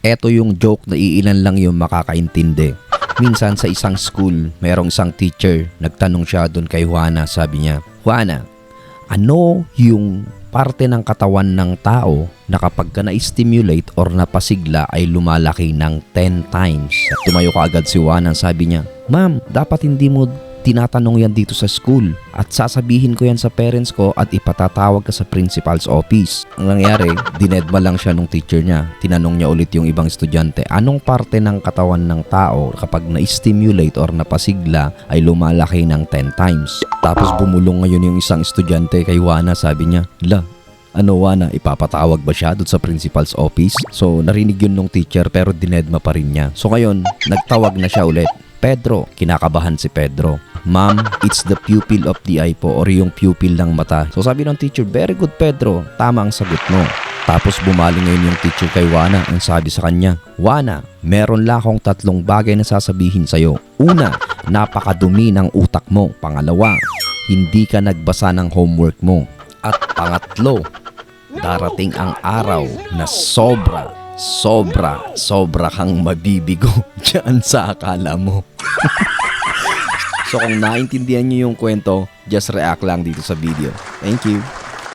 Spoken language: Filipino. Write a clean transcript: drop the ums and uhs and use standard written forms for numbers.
Eto yung joke na iilan lang yung makakaintindi. Minsan sa isang school, mayroong isang teacher, nagtanong siya doon kay Juana, sabi niya, Juana, ano yung parte ng katawan ng tao na kapag ka na-stimulate or napasigla ay lumalaki ng 10 times? At tumayo ka agad si Juana, sabi niya, Ma'am, dapat hindi mo tinatanong yan dito sa school at sasabihin ko yan sa parents ko at ipatatawag ka sa principal's office. Ang nangyari, dinedma lang siya nung teacher niya. Tinanong niya ulit yung ibang estudyante, anong parte ng katawan ng tao kapag na-stimulate or napasigla ay lumalaki ng 10 times? Tapos bumulong ngayon yung isang estudyante kay Juana, sabi niya, ano Juana, ipapatawag ba siya doon sa principal's office? So narinig yun nung teacher pero dinedma pa rin niya. So ngayon, nagtawag na siya ulit. Pedro, kinakabahan si Pedro. Ma'am, it's the pupil of the eye po or yung pupil ng mata. So sabi ng teacher, very good Pedro, tama ang sagot mo. Tapos bumaling ngayon yung teacher kay Juana. Ang sabi sa kanya, Juana, meron lang akong 3 bagay na sasabihin sa'yo. Una, napakadumi ng utak mo. Pangalawa, hindi ka nagbasa ng homework mo. At pangatlo, darating ang araw na sobra kang mabibigo dyan sa akala mo. So kung naintindihan nyo yung kwento, just react lang dito sa video. Thank you.